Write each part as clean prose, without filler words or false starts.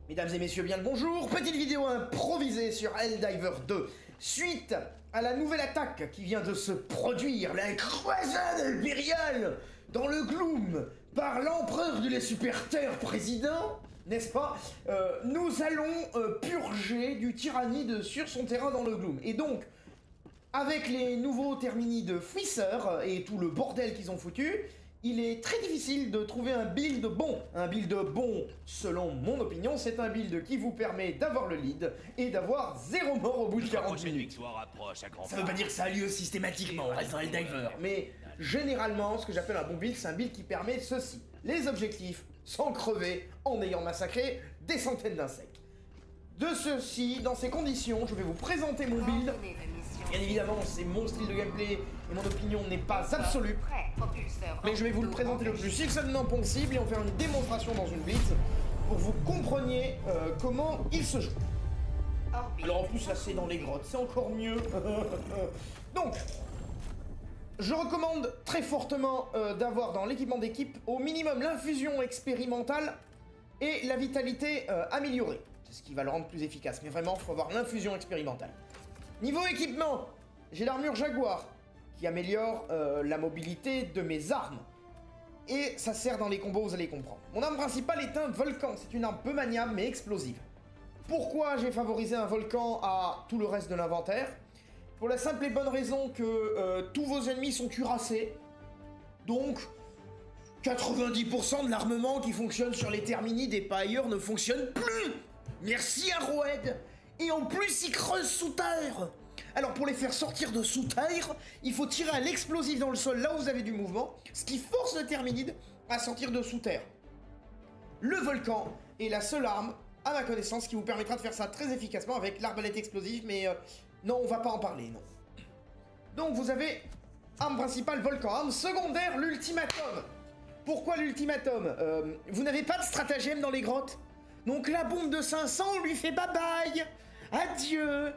Mesdames et messieurs, bien le bonjour. Petite vidéo improvisée sur Helldivers 2. Suite à la nouvelle attaque qui vient de se produire, la croisade impériale dans le gloom par l'empereur de la Super Terre président, n'est-ce pas, nous allons purger du tyrannide sur son terrain dans le gloom. Et donc, avec les nouveaux termini de Fouisseur et tout le bordel qu'ils ont foutu, il est très difficile de trouver un build bon. Un build bon, selon mon opinion, c'est un build qui vous permet d'avoir le lead et d'avoir 0 mort au bout de 40 minutes. Ça veut pas dire que ça a lieu systématiquement, on reste dans Helldiver. Mais généralement, ce que j'appelle un bon build, c'est un build qui permet ceci. Les objectifs sans crever en ayant massacré des centaines d'insectes. De ceci, dans ces conditions, je vais vous présenter mon build. Bien évidemment, c'est mon style de gameplay et mon opinion n'est pas absolue. Mais je vais vous le présenter le plus succinctement possible et en faire une démonstration dans une blitz pour que vous compreniez comment il se joue. Alors en plus là c'est dans les grottes, c'est encore mieux. Donc, je recommande très fortement d'avoir dans l'équipement d'équipe au minimum l'infusion expérimentale et la vitalité améliorée. C'est ce qui va le rendre plus efficace, mais vraiment il faut avoir l'infusion expérimentale. Niveau équipement, j'ai l'armure Jaguar, qui améliore la mobilité de mes armes. Et ça sert dans les combos, vous allez comprendre. Mon arme principale est un volcan, c'est une arme peu maniable mais explosive. Pourquoi j'ai favorisé un volcan à tout le reste de l'inventaire? Pour la simple et bonne raison que tous vos ennemis sont cuirassés. Donc, 90% de l'armement qui fonctionne sur les termini des pas ailleurs ne fonctionne plus. Merci Arrowhead. Et en plus, ils creusent sous terre. Alors pour les faire sortir de sous terre, il faut tirer à l'explosif dans le sol là où vous avez du mouvement, ce qui force le terminide à sortir de sous terre. Le volcan est la seule arme, à ma connaissance, qui vous permettra de faire ça très efficacement avec l'arbalète explosive, mais non, on va pas en parler, non. Donc vous avez arme principale, volcan, arme secondaire, l'ultimatum. Pourquoi l'ultimatum? Vous n'avez pas de stratagème dans les grottes? Donc la bombe de 500, on lui fait bye-bye. Adieu.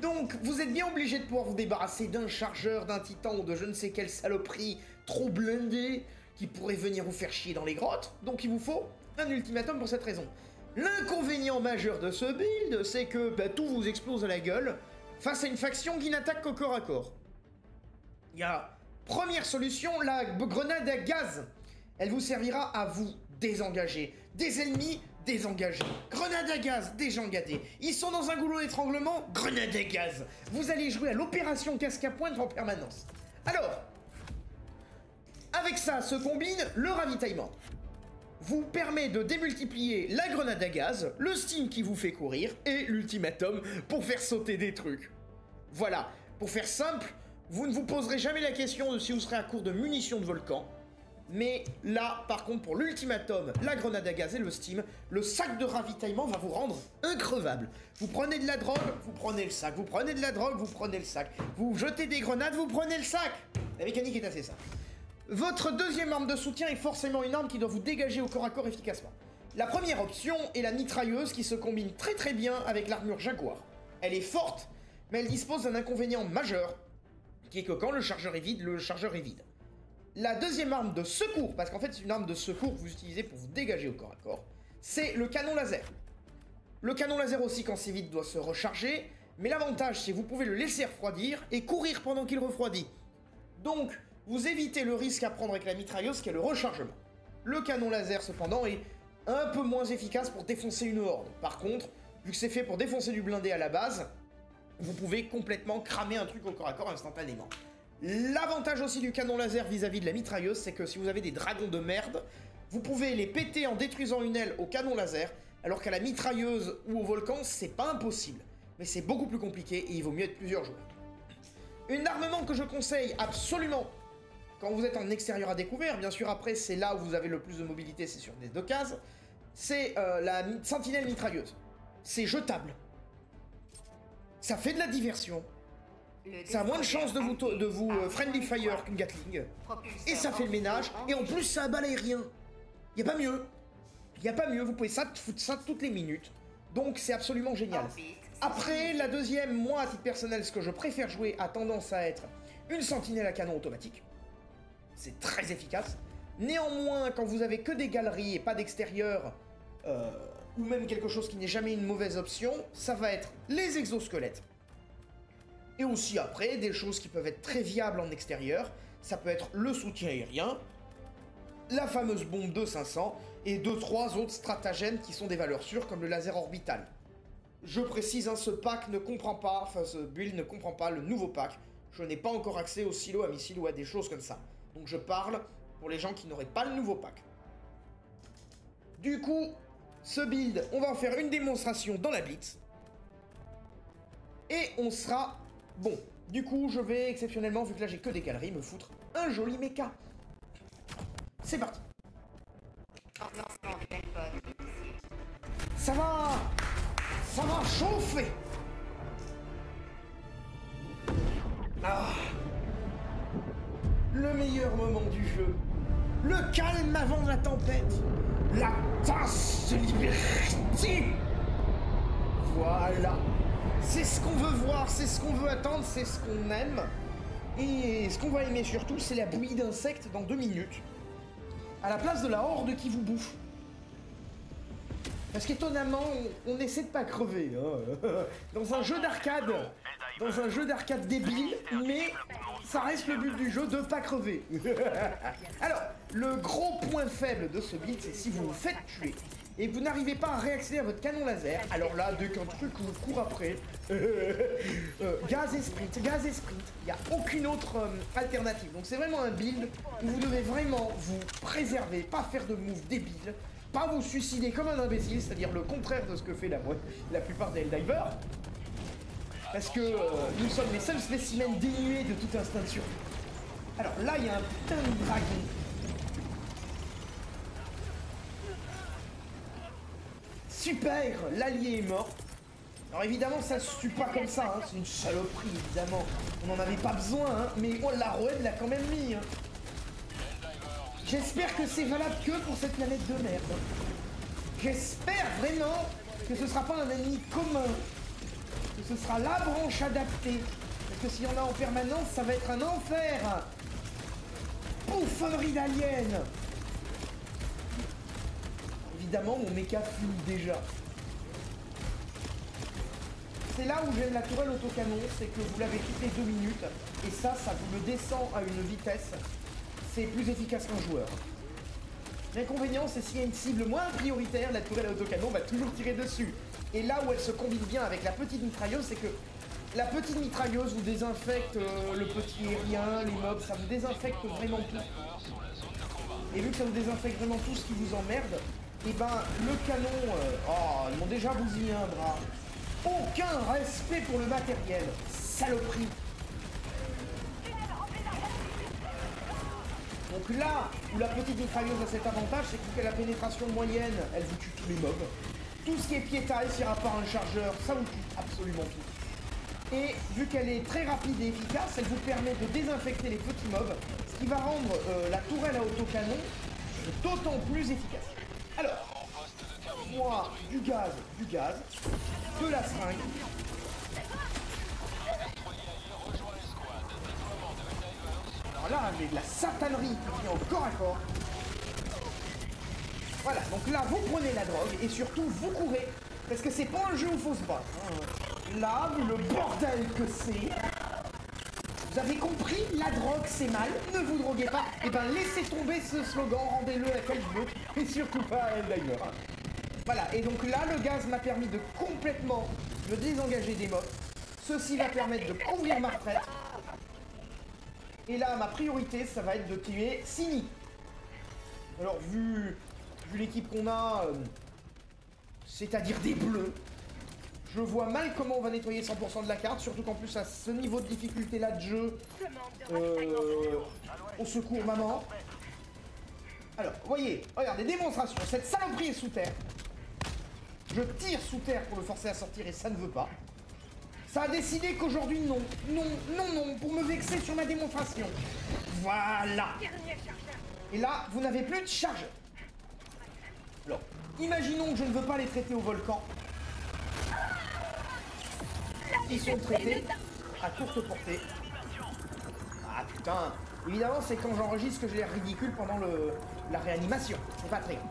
Donc vous êtes bien obligé de pouvoir vous débarrasser d'un chargeur, d'un titan ou de je ne sais quelle saloperie trop blindée qui pourrait venir vous faire chier dans les grottes. Donc il vous faut un ultimatum pour cette raison. L'inconvénient majeur de ce build, c'est que tout vous explose à la gueule face à une faction qui n'attaque qu'au corps à corps. Il y a première solution, la grenade à gaz. Elle vous servira à vous désengager. Des ennemis désengagés. Grenade à gaz, désengadés. Ils sont dans un goulot d'étranglement, grenade à gaz. Vous allez jouer à l'opération casque à pointe en permanence. Alors, avec ça se combine le ravitaillement. Vous permet de démultiplier la grenade à gaz, le steam qui vous fait courir, et l'ultimatum pour faire sauter des trucs. Voilà, pour faire simple, vous ne vous poserez jamais la question de si vous serez à court de munitions de volcan. Mais là, par contre, pour l'ultimatum, la grenade à gaz et le steam, le sac de ravitaillement va vous rendre increvable. Vous prenez de la drogue, vous prenez le sac. Vous prenez de la drogue, vous prenez le sac. Vous jetez des grenades, vous prenez le sac. La mécanique est assez simple. Votre deuxième arme de soutien est forcément une arme qui doit vous dégager au corps à corps efficacement. La première option est la mitrailleuse qui se combine très très bien avec l'armure Jaguar. Elle est forte, mais elle dispose d'un inconvénient majeur, qui est que quand le chargeur est vide, le chargeur est vide. La deuxième arme de secours, parce qu'en fait c'est une arme de secours que vous utilisez pour vous dégager au corps à corps, c'est le canon laser. Le canon laser aussi, quand c'est vide, doit se recharger, mais l'avantage c'est que vous pouvez le laisser refroidir et courir pendant qu'il refroidit. Donc, vous évitez le risque à prendre avec la mitrailleuse qui est le rechargement. Le canon laser cependant est un peu moins efficace pour défoncer une horde. Par contre, vu que c'est fait pour défoncer du blindé à la base, vous pouvez complètement cramer un truc au corps à corps instantanément. L'avantage aussi du canon laser vis-à-vis de la mitrailleuse, c'est que si vous avez des dragons de merde, vous pouvez les péter en détruisant une aile au canon laser, alors qu'à la mitrailleuse ou au volcan, c'est pas impossible. Mais c'est beaucoup plus compliqué et il vaut mieux être plusieurs joueurs. Un armement que je conseille absolument quand vous êtes en extérieur à découvert, bien sûr après c'est là où vous avez le plus de mobilité, c'est sur des deux cases, c'est la sentinelle mitrailleuse. C'est jetable. Ça fait de la diversion. Ça a moins de chances de vous friendly fire qu'une Gatling. Et ça fait le ménage. Et en plus, ça balaye rien. Y a pas mieux. Y a pas mieux. Vous pouvez foutre ça toutes les minutes. Donc, c'est absolument génial. Après, la deuxième, moi, à titre personnel, ce que je préfère jouer a tendance à être une sentinelle à canon automatique. C'est très efficace. Néanmoins, quand vous avez que des galeries et pas d'extérieur, ou même quelque chose qui n'est jamais une mauvaise option, ça va être les exosquelettes. Et aussi après, des choses qui peuvent être très viables en extérieur, ça peut être le soutien aérien, la fameuse bombe de 500, et 2-3 autres stratagèmes qui sont des valeurs sûres comme le laser orbital. Je précise, hein, ce pack ne comprend pas, enfin ce build ne comprend pas le nouveau pack. Je n'ai pas encore accès aux silos à missiles ou à des choses comme ça. Donc je parle pour les gens qui n'auraient pas le nouveau pack. Du coup, ce build, on va en faire une démonstration dans la Blitz. Et on sera bon. Du coup, je vais exceptionnellement, vu que là j'ai que des galeries, me foutre un joli mecha. C'est parti. Ça va chauffer. Ah, le meilleur moment du jeu. Le calme avant la tempête. La tasse de liberté. Voilà. C'est ce qu'on veut voir, c'est ce qu'on veut attendre, c'est ce qu'on aime. Et ce qu'on va aimer surtout, c'est la bouillie d'insectes dans 2 minutes. À la place de la horde qui vous bouffe. Parce qu'étonnamment, on essaie de pas crever. Hein. Dans un jeu d'arcade débile, mais ça reste le but du jeu de pas crever. Alors, le gros point faible de ce build, c'est si vous vous faites tuer et que vous n'arrivez pas à réaccéder à votre canon laser, alors là, dès qu'un truc vous court après, gaz et sprint, il n'y a aucune autre alternative. Donc c'est vraiment un build où vous devez vraiment vous préserver, pas faire de moves débiles, pas vous suicider comme un imbécile, c'est-à-dire le contraire de ce que fait la plupart des Helldivers. Parce que nous sommes les seuls spécimens dénués de tout instinct de survie. Alors là, il y a un putain de dragon. Super, l'allié est mort. Alors évidemment, ça se tue pas comme ça, hein. C'est une saloperie, évidemment. On n'en avait pas besoin, hein. Mais oh, la Roed l'a quand même mis. Hein. J'espère que c'est valable que pour cette planète de merde. J'espère vraiment que ce sera pas un ennemi commun. Que ce sera la branche adaptée. Parce que s'il y en a en permanence, ça va être un enfer. Bouffonnerie d'aliens. Évidemment, mon méca fume déjà. C'est là où j'aime la tourelle autocanon, c'est que vous l'avez toutes les 2 minutes, et ça vous le descend à une vitesse. C'est plus efficace qu'un joueur. L'inconvénient, c'est s'il y a une cible moins prioritaire, la tourelle autocanon va toujours tirer dessus. Et là où elle se combine bien avec la petite mitrailleuse, c'est que la petite mitrailleuse vous désinfecte le petit aérien, les mobs, ça vous désinfecte vraiment tout. Et vu que ça vous désinfecte vraiment tout ce qui vous emmerde, et ben le canon, oh, ils m'ont déjà bousillé un bras. Aucun respect pour le matériel, saloperie. Donc là où la petite mitrailleuse a cet avantage, c'est que la pénétration moyenne, elle vous tue tous les mobs. Tout ce qui est piétaille, s'il n'y aura pas un chargeur, ça vous tue absolument tout. Et vu qu'elle est très rapide et efficace, elle vous permet de désinfecter les petits mobs, ce qui va rendre la tourelle à autocanon d'autant plus efficace. Alors, moi, du gaz, de la seringue. Alors là, j'ai de la satanerie qui vient au corps à corps. Voilà, donc là, vous prenez la drogue et surtout, vous courez. Parce que c'est pas un jeu où il faut se battre. Là, le bordel que c'est. Vous avez compris, la drogue c'est mal, ne vous droguez pas. Et ben laissez tomber ce slogan, rendez-le à quel jeu, et surtout pas à Helldiver. Voilà, et donc là, le gaz m'a permis de complètement me désengager des mobs. Ceci va permettre de couvrir ma retraite. Et là, ma priorité, ça va être de tuer Sini. Alors, vu l'équipe qu'on a, c'est-à-dire des bleus, je vois mal comment on va nettoyer 100% de la carte, surtout qu'en plus, à ce niveau de difficulté-là de jeu, au secours, maman. Alors, voyez, regardez, démonstration, cette saloperie est sous terre. Je tire sous terre pour le forcer à sortir et ça ne veut pas. Ça a décidé qu'aujourd'hui, non, pour me vexer sur ma démonstration. Voilà. Et là, vous n'avez plus de chargeur. Alors, imaginons que je ne veux pas les traiter au volcan. Ils sont traités à courte portée. Ah putain. Évidemment, c'est quand j'enregistre que j'ai l'air ridicule pendant la réanimation. C'est pas très grave.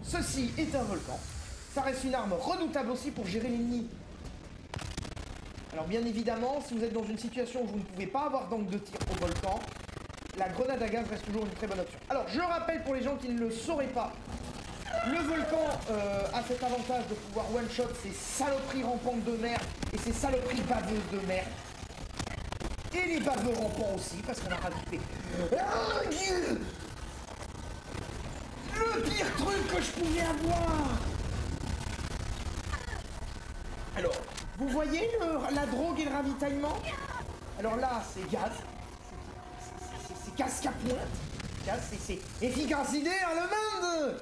Ceci est un volcan. Ça reste une arme redoutable aussi pour gérer l'ennemi. Alors bien évidemment, si vous êtes dans une situation où vous ne pouvez pas avoir d'angle de tir au volcan, la grenade à gaz reste toujours une très bonne option. Alors je rappelle pour les gens qui ne le sauraient pas, le volcan a cet avantage de pouvoir one-shot ces saloperies rampantes de merde et ces saloperies baveuses de merde. Et les baveux rampants aussi, parce qu'on a rajouté le pire truc que je pouvais avoir. Alors, vous voyez la drogue et le ravitaillement? Alors là, c'est gaz. C'est casque à pointe. Gaz, c'est efficacité à le monde.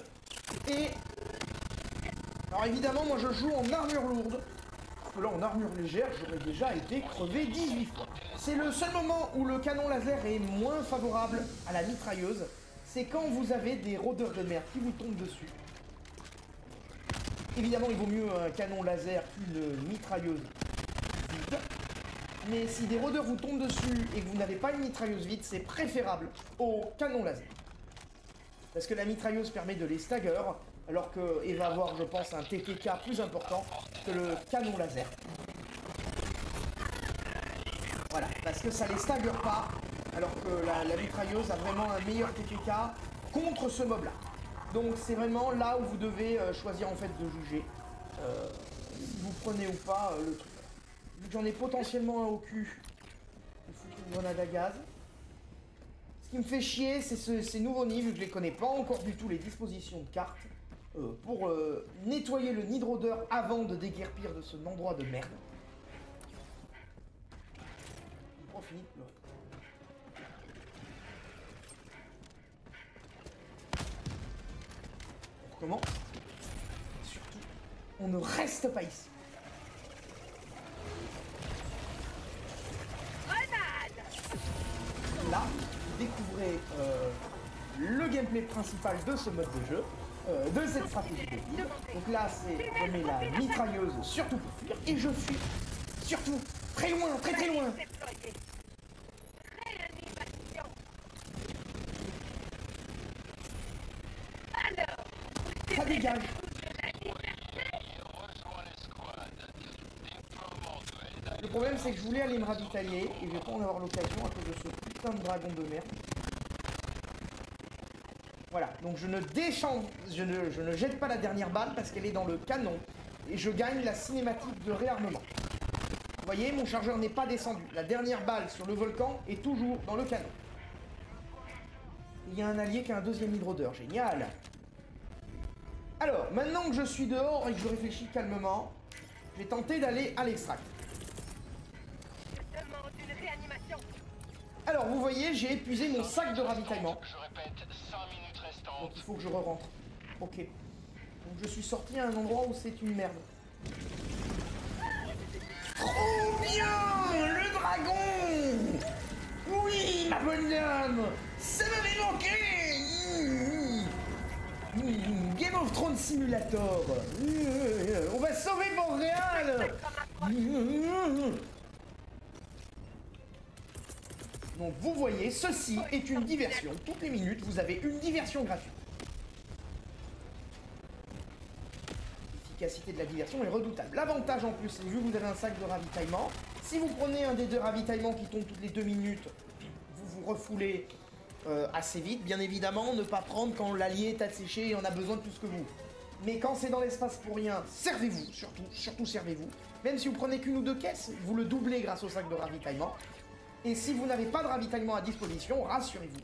Et... alors évidemment, moi je joue en armure lourde. Parce que là, en armure légère, j'aurais déjà été crevé 18 fois. C'est le seul moment où le canon laser est moins favorable à la mitrailleuse. C'est quand vous avez des rôdeurs de merde qui vous tombent dessus. Évidemment, il vaut mieux un canon laser qu'une mitrailleuse vide. Mais si des rôdeurs vous tombent dessus et que vous n'avez pas une mitrailleuse vide, c'est préférable au canon laser. Parce que la mitrailleuse permet de les stagger, alors qu'il va avoir, je pense, un TTK plus important que le canon laser. Voilà, parce que ça les stagger pas, alors que la mitrailleuse a vraiment un meilleur TTK contre ce mob-là. Donc c'est vraiment là où vous devez choisir en fait de juger si vous prenez ou pas le truc. Vu que j'en ai potentiellement un au cul, je fous une grenade à gaz. Ce qui me fait chier, c'est ces nouveaux nids, vu que je les connais pas encore du tout les dispositions de cartes, pour nettoyer le nid de rôdeur avant de déguerpir de ce endroit de merde. On finit là. Comment? Surtout, on ne reste pas ici. Là, vous découvrez le gameplay principal de ce mode de jeu, de cette stratégie de ville. Donc là, c'est je mets la mitrailleuse surtout pour fuir, et je fuis surtout très loin, très très loin. Ça dégage. Le problème c'est que je voulais aller me ravitailler et je vais pas en avoir l'occasion à cause de ce putain de dragon de merde. Voilà, donc je ne jette pas la dernière balle parce qu'elle est dans le canon et je gagne la cinématique de réarmement. Vous voyez, mon chargeur n'est pas descendu. La dernière balle sur le volcan est toujours dans le canon. Il y a un allié qui a un deuxième hydrodeur, génial. Alors, maintenant que je suis dehors et que je réfléchis calmement, je vais tenter d'aller à l'extract. Alors, vous voyez, j'ai épuisé mon sac de ravitaillement. Donc il faut que je re-rentre. Ok. Donc je suis sorti à un endroit où c'est une merde. Trop bien! Le dragon! Oui, ma bonne dame! Ça m'avait manqué! Game of Thrones Simulator. On va sauver Montréal. Donc vous voyez, ceci est une diversion. Toutes les minutes, vous avez une diversion gratuite. L'efficacité de la diversion est redoutable. L'avantage en plus, c'est vu que vous avez un sac de ravitaillement, si vous prenez un des deux ravitaillements qui tombe toutes les 2 minutes, vous vous refoulez assez vite, bien évidemment, ne pas prendre quand l'allié est asséché et en a besoin de plus que vous. Mais quand c'est dans l'espace pour rien, servez-vous, surtout servez-vous. Même si vous prenez qu'une ou deux caisses, vous le doublez grâce au sac de ravitaillement. Et si vous n'avez pas de ravitaillement à disposition, rassurez-vous.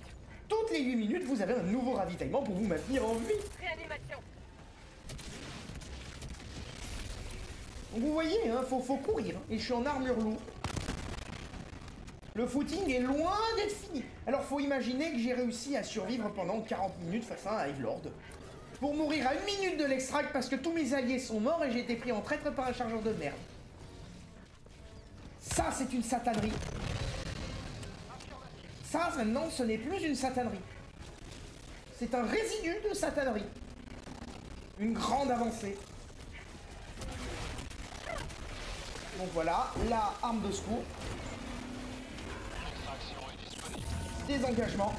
Toutes les 8 minutes, vous avez un nouveau ravitaillement pour vous maintenir en vie. Réanimation. Donc vous voyez, hein, faut courir. Hein, et je suis en armure lourde. Le footing est loin d'être fini. Alors faut imaginer que j'ai réussi à survivre pendant 40 minutes face à un Hive Lord. Pour mourir à 1 minute de l'extract parce que tous mes alliés sont morts et j'ai été pris en traître par un chargeur de merde. Ça, c'est une satanerie. Ça, maintenant, ce n'est plus une satanerie. C'est un résidu de satanerie. Une grande avancée. Donc voilà, la arme de secours. Désengagement.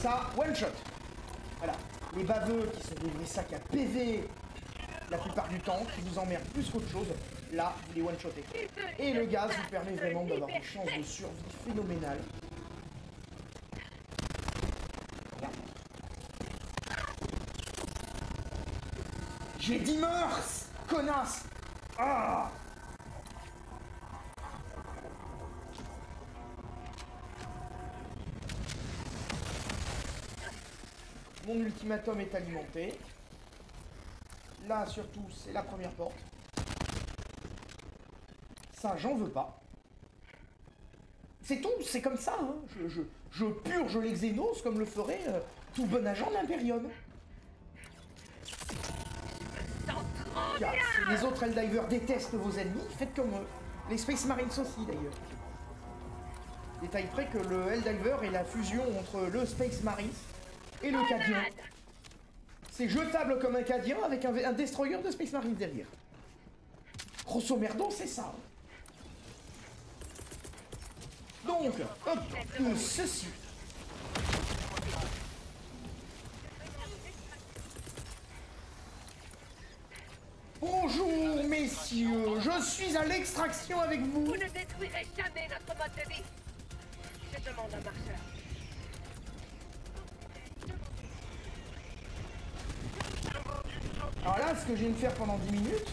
Ça, one shot. Voilà. les baveux qui sont des vrais sacs à PV la plupart du temps, qui vous emmerdent plus qu'autre chose, là, vous les one-shotez. Et le gaz vous permet vraiment d'avoir des chances de survie phénoménales. Voilà. J'ai dit mœurs, connasse. Ah! Mon ultimatum est alimenté. Là, surtout, c'est la première porte. Ça, j'en veux pas. C'est tout, c'est comme ça. Hein. Je purge les Xénos comme le ferait tout bon agent d'Imperium. Les autres Helldivers détestent vos ennemis, faites comme eux. Les Space Marines aussi, d'ailleurs. Détail près que le Helldiver est la fusion entre le Space Marines et le Cadien. C'est jetable comme un Cadien avec un destroyer de Space Marines derrière. Grosso merdo, c'est ça. Donc, hop, ceci. Bonjour, messieurs. Je suis à l'extraction avec vous. Vous ne détruirez jamais notre mode de vie. Je demande un marcheur. Alors là, ce que je viens de faire pendant 10 minutes,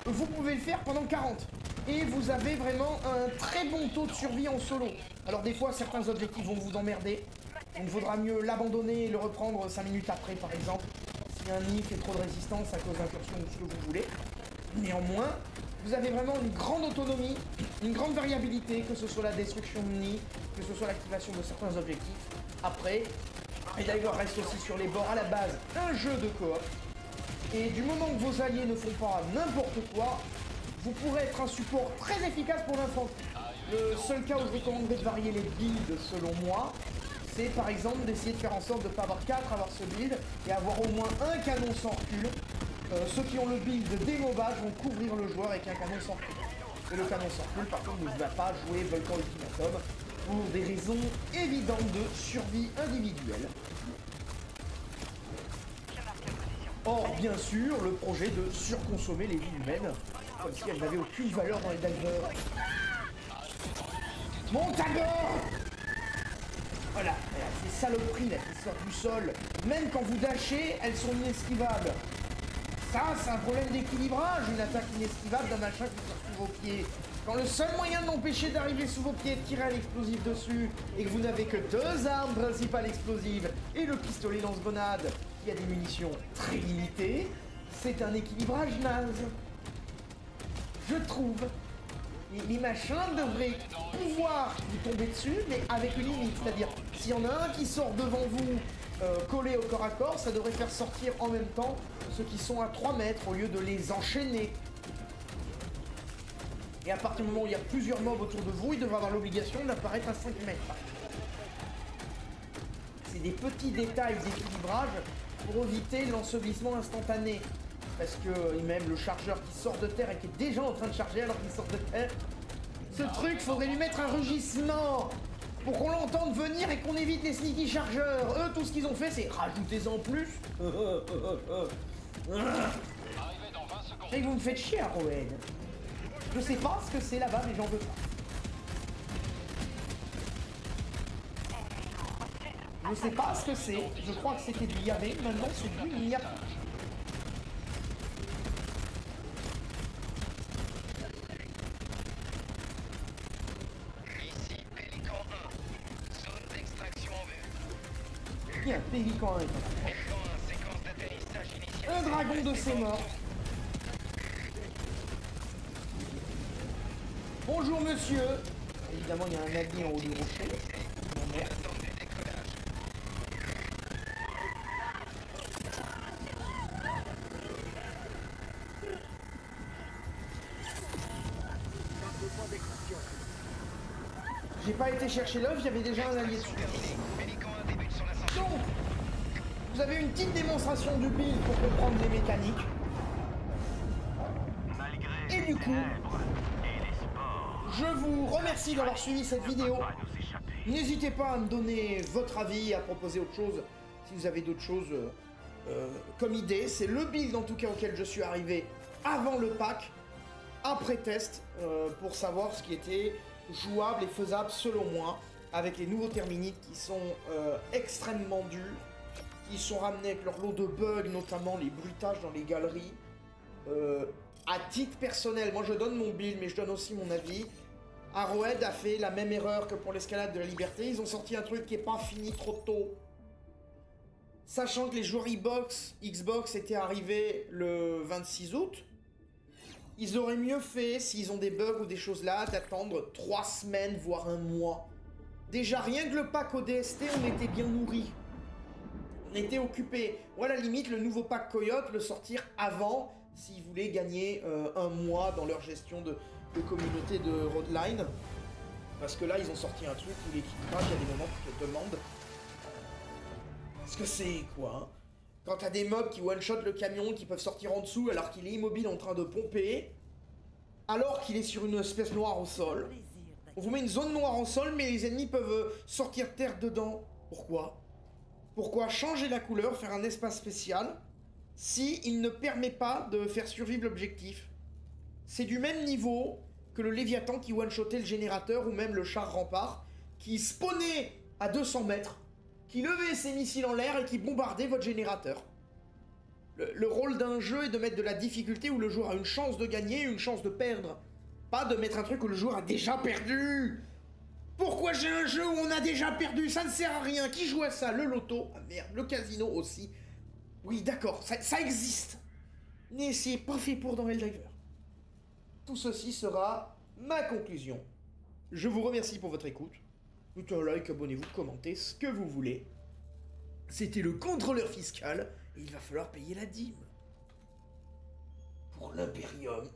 vous pouvez le faire pendant 40. Et vous avez vraiment un très bon taux de survie en solo. Alors des fois, certains objectifs vont vous emmerder. Donc il vaudra mieux l'abandonner et le reprendre 5 minutes après, par exemple. Si un nid fait trop de résistance à cause d'incursion ou ce que vous voulez. Néanmoins, vous avez vraiment une grande autonomie, une grande variabilité, que ce soit la destruction de nid, que ce soit l'activation de certains objectifs. Après, Helldivers reste aussi sur les bords à la base un jeu de coop. Et du moment que vos alliés ne font pas n'importe quoi, vous pourrez être un support très efficace pour l'infanterie. Le seul cas où je recommanderais de varier les builds, selon moi, c'est par exemple d'essayer de faire en sorte de ne pas avoir 4, avoir ce build, et avoir au moins un canon sans recul. Ceux qui ont le build de démobage vont couvrir le joueur avec un canon sans recul. Et le canon sans recul, par contre, ne va pas jouer Volcan Ultimatum pour des raisons évidentes de survie individuelle. Or, bien sûr, le projet de surconsommer les vies humaines, comme si elles n'avaient aucune valeur dans les divers. Monte à bord! Voilà, ces saloperies là qui sortent du sol, même quand vous dashez, elles sont inesquivables. Ça, c'est un problème d'équilibrage, une attaque inesquivable d'un machin qui sort sous vos pieds. Quand le seul moyen de l'empêcher d'arriver sous vos pieds est de tirer à l'explosif dessus, et que vous n'avez que 2 armes principales explosives, et le pistolet lance-grenade, qui a des munitions très limitées, c'est un équilibrage naze. Je trouve. Les machins devraient pouvoir vous tomber dessus, mais avec une limite. C'est-à-dire, s'il y en a un qui sort devant vous, collé au corps à corps, ça devrait faire sortir en même temps ceux qui sont à 3 mètres, au lieu de les enchaîner. Et à partir du moment où il y a plusieurs mobs autour de vous, il devrait avoir l'obligation d'apparaître à 5 mètres. C'est des petits détails d'équilibrage pour éviter l'ensevelissement instantané. Parce que même le chargeur qui sort de terre et qui est déjà en train de charger alors qu'il sort de terre, ce truc, faudrait lui mettre un rugissement pour qu'on l'entende venir et qu'on évite les sneaky chargeurs. Eux, tout ce qu'ils ont fait, c'est rajoutez-en plus. Et vous me faites chier, Arrowhead. Je sais pas ce que c'est là-bas, mais j'en veux pas. Je sais pas ce que c'est. Je crois que c'était du Yahvé. Maintenant, c'est du Nia. Ici, Pélican 1. Zone d'extraction en vue. Bien, Pélican 1 est en Pélican 1, séquence d'atterrissage initiale. un dragon de ses morts. Bonjour monsieur. Évidemment, il y a un navire en haut du rocher. Bon, merde. Attente du décollage. J'ai pas été chercher l'œuf, il y avait déjà un allié dessus. Pélican 1 débute son ascension. Donc, vous avez une petite démonstration du build pour comprendre les mécaniques. Et du coup, je vous remercie d'avoir suivi cette vidéo. N'hésitez pas à me donner votre avis, à proposer autre chose, si vous avez d'autres choses comme idée. C'est le build en tout cas auquel je suis arrivé avant le pack, après test, pour savoir ce qui était jouable et faisable selon moi, avec les nouveaux terminites qui sont extrêmement durs, qui sont ramenés avec leur lot de bugs, notamment les bruitages dans les galeries. À titre personnel, moi je donne mon build, mais je donne aussi mon avis. Arrowhead a fait la même erreur que pour l'escalade de la liberté. Ils ont sorti un truc qui n'est pas fini trop tôt. Sachant que les joueurs Xbox étaient arrivés le 26 août, ils auraient mieux fait, s'ils ont des bugs ou des choses là, d'attendre 3 semaines, voire un mois. Déjà, rien que le pack ODST, on était bien nourris. On était occupés. Ou à la limite, le nouveau pack Coyote, le sortir avant, s'ils voulaient gagner un mois dans leur gestion de communauté de Roadline. Parce que là, ils ont sorti un truc où l'équipage, il y a des moments qui te demandent ce que c'est, quoi. Hein. Quand t'as des mobs qui one-shot le camion, qui peuvent sortir en dessous alors qu'il est immobile en train de pomper, alors qu'il est sur une espèce noire au sol. On vous met une zone noire en sol, mais les ennemis peuvent sortir terre dedans. Pourquoi? Pourquoi changer la couleur, faire un espace spécial, si il ne permet pas de faire survivre l'objectif? C'est du même niveau que le Léviathan qui one-shotait le générateur, ou même le char rempart, qui spawnait à 200 mètres, qui levait ses missiles en l'air et qui bombardait votre générateur. Le rôle d'un jeu est de mettre de la difficulté où le joueur a une chance de gagner et une chance de perdre. Pas de mettre un truc où le joueur a déjà perdu. Pourquoi j'ai un jeu où on a déjà perdu? Ça ne sert à rien. Qui joue à ça? Le loto. Ah merde, le casino aussi. Oui, d'accord, ça existe. Mais c'est pas fait pour dans Helldiver. Tout ceci sera ma conclusion. Je vous remercie pour votre écoute. Mettez un like, abonnez-vous, commentez ce que vous voulez. C'était le contrôleur fiscal et il va falloir payer la dîme. Pour l'Imperium.